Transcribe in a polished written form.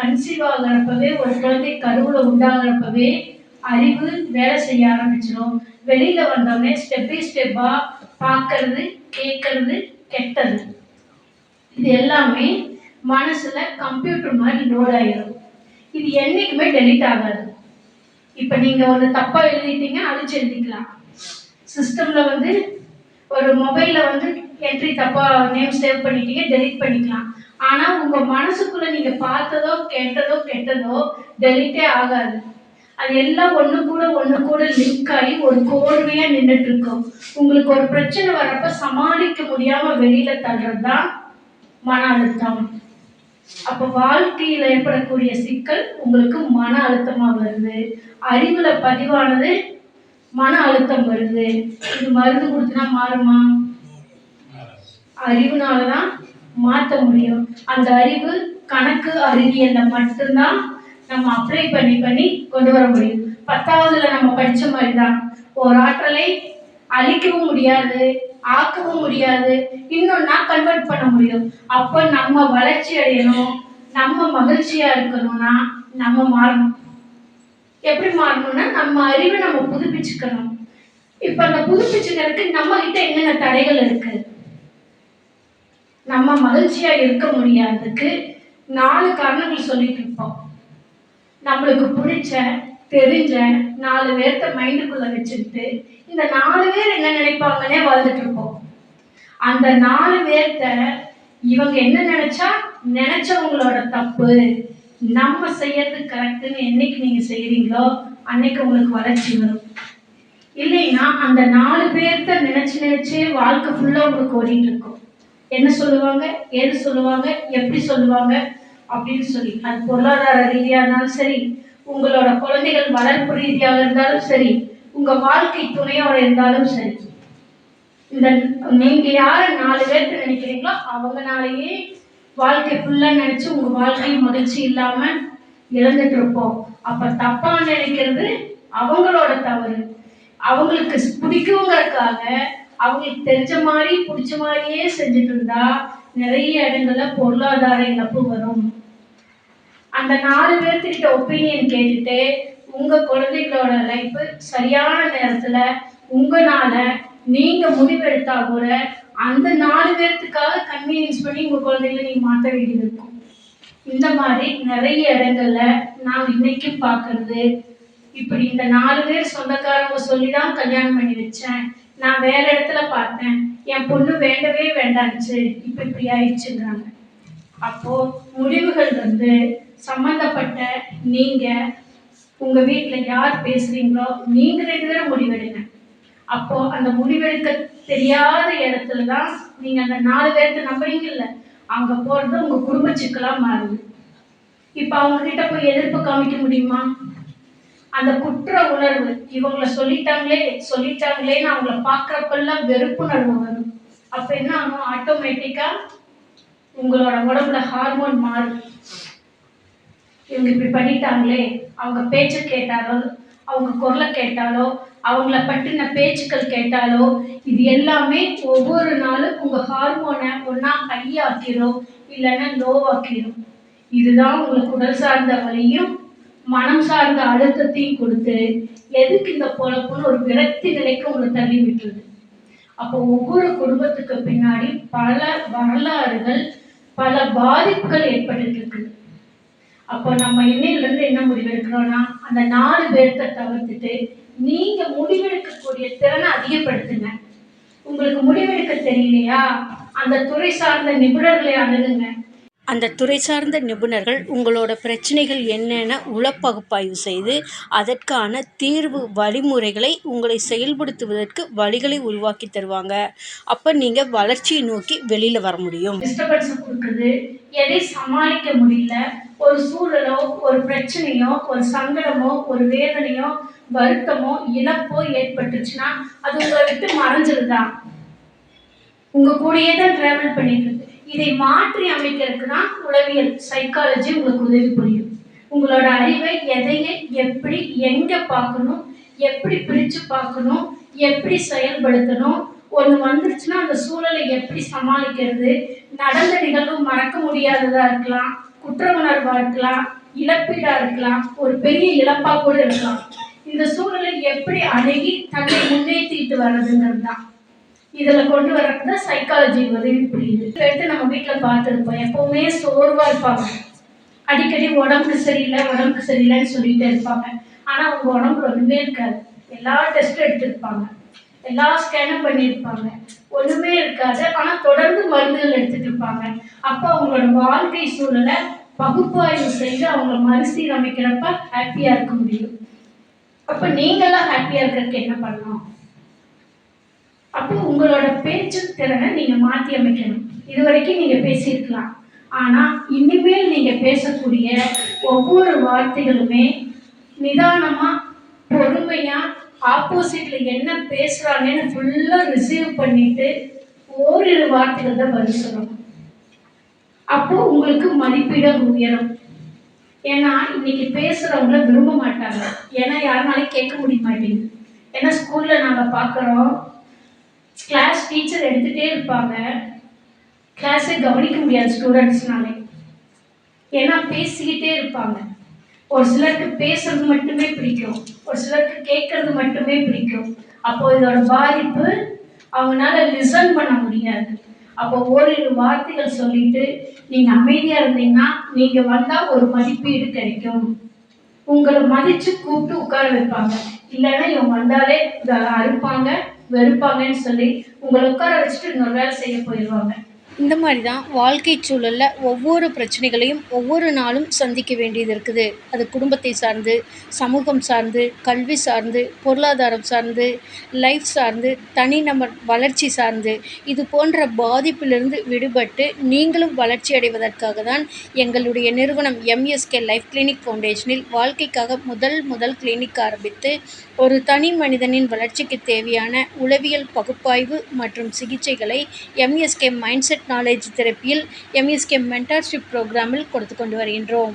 Conceive ஆகிறப்பவே ஒரு குழந்தை கருவுல உண்டாகிறப்பவே அறிவு வேலை செய்ய ஆரம்பிச்சிடும். வெளியில வந்தோடனே ஸ்டெப் பை ஸ்டெப்பா பார்க்கறது, கேட்கறது, கெட்டது இது எல்லாமே மனசுல கம்ப்யூட்டர் மாதிரி லோட் ஆயிடும். இது என்னைக்குமே டெலிட் ஆகாது. இப்ப நீங்க ஒரு தப்பா எழுதிட்டீங்க, அழிச்சு எழுதிக்கலாம். சிஸ்டம்ல ஒரு மொபைல்ல என்ட்ரி தப்பா நேம் சேவ் பண்ணிட்டீங்க, டெலிட் பண்ணிக்கலாம். ஆனா உங்க மனசுக்குள்ள நீங்க பார்த்ததோ கேட்டதோ கெட்டதோ டெலிட்டே ஆகாது. அது எல்லாம் ஒண்ணு கூட லிங்க் ஆகி ஒரு கோர்வையா நின்றுட்டு இருக்கும். உங்களுக்கு ஒரு பிரச்சனை வர்றப்ப சமாளிக்க முடியாம வெளியில தள்ளுறதுதான் மன அழுத்தம். அப்ப வாழ்க்கையில ஏற்படக்கூடிய சிக்கல் உங்களுக்கு மன அழுத்தமா வருது. அறிவுல பதிவானது மன அழுத்தம் வருது. இது மருந்து கொடுத்தனா மாறுமா? அறிவுனாலதான் மாற்ற முடியும். அந்த அறிவு கணக்கு அறிவியல்ல மட்டும்தான் நம்ம அப்ளை பண்ணி கொண்டு வர முடியும். 10வதுல நம்ம படிச்ச மாதிரிதான் ஒரு ஆற்றலை அழிக்கவும் முடியாது, ஆக்கவும் முடியாது, இன்னொன்னா கன்வெர்ட் பண்ண முடியும். அப்ப நம்ம வளர்ச்சி அடையணும், நம்ம மகிழ்ச்சியா இருக்கணும்னா நம்ம மாறணும். எப்படி மாறணும்னா நம்ம அறிவை நம்ம புதுப்பிச்சுக்கணும். இப்ப அந்த புதுப்பிச்சுக்கிறதுக்கு நம்ம கிட்ட என்னென்ன தடைகள் இருக்கு? நம்ம மகிழ்ச்சியா இருக்க முடியாததுக்கு 4 காரணங்கள் சொல்லிட்டு இருப்போம். நம்மளுக்கு பிடிச்ச தெரிஞ்ச 4 பேர்த்த மைண்டுக்குள்ள வச்சுக்கிட்டு இந்த 4 பேர் என்ன நினைப்பாங்கன்னே வாழ்ந்துட்டு இருப்போம். அந்த 4 பேர்த்த இவங்க என்ன நினைச்சவங்களோட தப்பு, நம்ம செய்யறது கரெக்டுன்னு என்னைக்கு நீங்க செய்யறீங்களோ அன்னைக்கு உங்களுக்கு வளர்ச்சி வரும். இல்லைன்னா அந்த 4 பேர்த்த நினைச்சே வாழ்க்கை ஃபுல்லா உங்களுக்கு ஓடிட்டு இருக்கும். என்ன சொல்லுவாங்க, ஏது சொல்லுவாங்க, எப்படி சொல்லுவாங்க அப்படின்னு சொல்லி. அது பொருளாதார ரீதியா இருந்தாலும் சரி, உங்களோட குழந்தைகள் வளர்ப்பு ரீதியாக இருந்தாலும் சரி, உங்க வாழ்க்கை துணையோட இருந்தாலும் சரி, இந்த நீங்க யார 4 பேர்த்து நினைக்கிறீங்களோ அவங்கனாலேயே வாழ்க்கை ஃபுல்லா நினைச்சு உங்க வாழ்க்கை மகிழ்ச்சி இல்லாம இழந்துட்டு இருப்போம். அப்ப தப்பா நினைக்கிறது அவங்களோட தவறு. அவங்களுக்கு பிடிக்குங்கிறதுக்காக அவங்களுக்கு தெரிஞ்ச மாதிரி பிடிச்ச மாதிரியே செஞ்சுட்டு இருந்தா நிறைய இடங்கள்ல பொருளாதார இழப்பு வரும். அந்த 4 பேர்த்துக்கிட்ட ஒப்பீனியன் கேட்டுட்டு உங்க குழந்தைகளோட லைஃப் சரியான நேரத்துல உங்களால நீங்க முடிவெடுத்தா கூட அந்த 4 பேர்த்துக்காக கன்வீனியன்ஸ் பண்ணி உங்க குழந்தைகளை நீங்க மாற்ற வேண்டியது இருக்கும். இந்த மாதிரி நிறைய இடங்கள்ல நான் இன்னைக்கு பார்க்கறது இப்படி இந்த 4 பேர் சொந்தக்காரங்க சொல்லிதான் கல்யாணம் பண்ணி வச்சேன், நான் வேற இடத்துல பார்த்தேன், என் பொண்ணு வேண்டவே வேண்டாச்சு, இப்படி ஆயிடுச்சுங்கிறாங்க. அப்போ முடிவுகள் சம்பந்தப்பட்ட நீங்க உங்க வீட்டுல யார் பேசுறீங்களோ நீங்க 2 பேரும் முடிவெடுங்க. அப்போ அந்த முடிவெடுக்க தெரியாத இடத்துலதான் நீங்க அந்த 4 பேர்த்த நம்புறீங்கல்ல, அங்க போறது உங்க குடும்ப சிக்கலா மாறுது. இப்ப அவங்க கிட்ட போய் எதிர்ப்பு காமிக்க முடியுமா? அந்த குற்ற உணர்வு, இவங்களை சொல்லிட்டாங்களேன்னு அவங்கள பாக்குறப்பெல்லாம் வெறுப்புணர்வு வரும். அப்ப என்ன ஆகும்? ஆட்டோமேட்டிக்கா உங்களோட உடம்புல ஹார்மோன் மாறும். இவங்க இப்படி பண்ணிட்டாங்களே, அவங்க பேச்ச கேட்டாலோ, அவங்க குரலை கேட்டாலோ, அவங்கள பற்றின பேச்சுக்கள் கேட்டாலோ, இது எல்லாமே ஒவ்வொரு நாளும் உங்க ஹார்மோனை ஒன்னா ஹை ஆக்கிரும், இல்லைன்னா லோ ஆக்கிரும். இதுதான் உங்களுக்கு உடல் சார்ந்த வலியும் மனம் சார்ந்த அழுத்தத்தையும் கொடுத்து எதுக்கு இந்த பொழப்புன்னு ஒரு விரக்தி நிலைக்கு உங்களை தள்ளி விட்டுருது. அப்போ ஒவ்வொரு குடும்பத்துக்கு பின்னாடி பல வரலாறுகள், பல பாதிப்புகள் ஏற்பட்டு இருக்குது. அப்போ நம்ம இன்னையிலிருந்து என்ன முடிவெடுக்கிறோம்னா, அந்த 4 பேர்த்த தவிர்த்துட்டு நீங்க முடிவெடுக்கக்கூடிய திறனை அதிகப்படுத்துங்க. உங்களுக்கு முடிவெடுக்க தெரியலையா, அந்த துறை சார்ந்த நிபுணர்களை அணுகுங்க. அந்த துறை சார்ந்த நிபுணர்கள் உங்களோட பிரச்சனைகள் என்னென்ன உளப்பகுப்பாய்வு செய்து அதற்கான தீர்வு வழிமுறைகளை உங்களை செயல்படுத்துவதற்கு வழிகளை உருவாக்கி தருவாங்க. அப்போ நீங்கள் வளர்ச்சியை நோக்கி வெளியில் வர முடியும். டிஸ்டர்பன்ஸ் கொடுக்குது, எதை சமாளிக்க முடியல, ஒரு சூழலோ, ஒரு பிரச்சனையோ, ஒரு சங்கடமோ, ஒரு வேதனையோ, வருத்தமோ, இழப்போ ஏற்பட்டுச்சுன்னா அது உங்களை விட்டு மறைஞ்சிருதா? உங்க கூடயே தான் டிராவல் பண்ணிட்டு இருக்கு. இதை மாற்றி அமைக்கிறதுக்கு தான் உளவியல் சைக்காலஜி உங்களுக்கு உதவி புரியும். உங்களோட அறிவை எதையை எப்படி எங்க பார்க்கணும், எப்படி பிரிச்சு பார்க்கணும், எப்படி செயல்படுத்தணும், ஒன்று வந்துருச்சுன்னா அந்த சூழலை எப்படி சமாளிக்கிறது, நடந்த நிகழ்வு மறக்க முடியாததா இருக்கலாம், குற்ற உணர்வா இருக்கலாம், இழப்பீடா இருக்கலாம், ஒரு பெரிய இழப்பா கூட இருக்கலாம். இந்த சூழலை எப்படி அணுகி தன்னை முன்னேற்றிட்டு வர்றதுங்கிறது தான். இதுல கொண்டு வர்றது தான் சைக்காலஜி உதவி புரியுது. எடுத்து நம்ம வீட்டுல பார்த்துருப்போம், எப்பவுமே சோர்வா இருப்பாங்க. அடிக்கடி உடம்புக்கு சரியில்லை உடம்புக்கு சரியில்லைன்னு சொல்லிட்டே இருப்பாங்க. ஆனா அவங்க உடம்புல ஒண்ணுமே இருக்காது. எல்லா டெஸ்ட் எடுத்திருப்பாங்க, எல்லா ஸ்கேனும் பண்ணியிருப்பாங்க, ஒண்ணுமே இருக்காது. ஆனா தொடர்ந்து மருந்துகள் எடுத்துட்டு இருப்பாங்க. அப்போ அவங்களோட வாழ்க்கை சூழலை பகுப்பாய்வு செய்து அவங்கள மறுசீரமைக்கிறப்ப ஹாப்பியா இருக்க முடியும். அப்ப நீங்களாம் ஹாப்பியா இருக்கிறதுக்கு என்ன பண்ணணும்? அப்போ உங்களோட பேச்சு திறனை நீங்க மாற்றி அமைக்கணும். இதுவரைக்கும் நீங்க பேசியிருக்கலாம், ஆனா இனிமேல் நீங்க பேசக்கூடிய ஒவ்வொரு வார்த்தைகளுமே நிதானமா, பொறுமையா, ஆப்போசிட்ல என்ன பேசுறாங்கன்னு ஃபுல்லா ரிசீவ் பண்ணிட்டு ஓரிரு வார்த்தைகள் தான் பதில் சொல்லணும். அப்போ உங்களுக்கு மதிப்பீடு உயரும். ஏன்னா இன்னைக்கு பேசுறவங்கள விரும்ப மாட்டாங்க. ஏன்னா யாருனாலும் கேட்க முடிய மாட்டேங்குது. ஏன்னா ஸ்கூல்ல நாங்க பார்க்குறோம், கிளாஸ் டீச்சர் எடுத்துகிட்டே இருப்பாங்க, கிளாஸை கவனிக்க முடியாது ஸ்டூடெண்ட்ஸ்னாலே. ஏன்னா பேசிக்கிட்டே இருப்பாங்க. ஒரு சிலருக்கு பேசுறது மட்டுமே பிடிக்கும், ஒரு சிலருக்கு கேட்கறது மட்டுமே பிடிக்கும். அப்போ இதோட பாதிப்பு அவங்களால லிசன் பண்ண முடியாது. அப்போ ஓரிரு வார்த்தைகள் சொல்லிட்டு நீங்க அமைதியா இருந்தீங்கன்னா நீங்க வந்தா ஒரு மதிப்பீடு கிடைக்கும். உங்களை மதிச்சு கூப்பிட்டு உட்கார வைப்பாங்க. இல்லைன்னா இவங்க வந்தாலே அறுப்பாங்க, வெறுப்பாங்கன்னு சொல்லி உங்களை உட்கார வச்சுட்டு இன்னொரு வேலை செய்ய போயிடுவாங்க. இந்த மாதிரி தான் வாழ்க்கை சூழலில் ஒவ்வொரு பிரச்சனைகளையும் ஒவ்வொரு நாளும் சந்திக்க வேண்டியது இருக்குது. அது குடும்பத்தை சார்ந்து, சமூகம் சார்ந்து, கல்வி சார்ந்து, பொருளாதாரம் சார்ந்து, லைஃப் சார்ந்து, தனிநபர் வளர்ச்சி சார்ந்து, இது போன்ற பாதிப்பிலிருந்து விடுபட்டு நீங்களும் வளர்ச்சி அடைவதற்காக தான் எங்களுடைய நிறுவனம் எம்எஸ்கே லைஃப் கிளினிக் ஃபவுண்டேஷனில் வாழ்க்கைக்காக முதல் கிளினிக் ஆரம்பித்து ஒரு தனி மனிதனின் வளர்ச்சிக்கு தேவையான உளவியல் பகுப்பாய்வு மற்றும் சிகிச்சைகளை எம்எஸ்கே மைண்ட் செட் நாலேஜ் தெரப்பியில் எம்எஸ்கே மென்டார்ஷிப் ப்ரோக்ராமில் கொடுத்து கொண்டு வருகின்றோம்.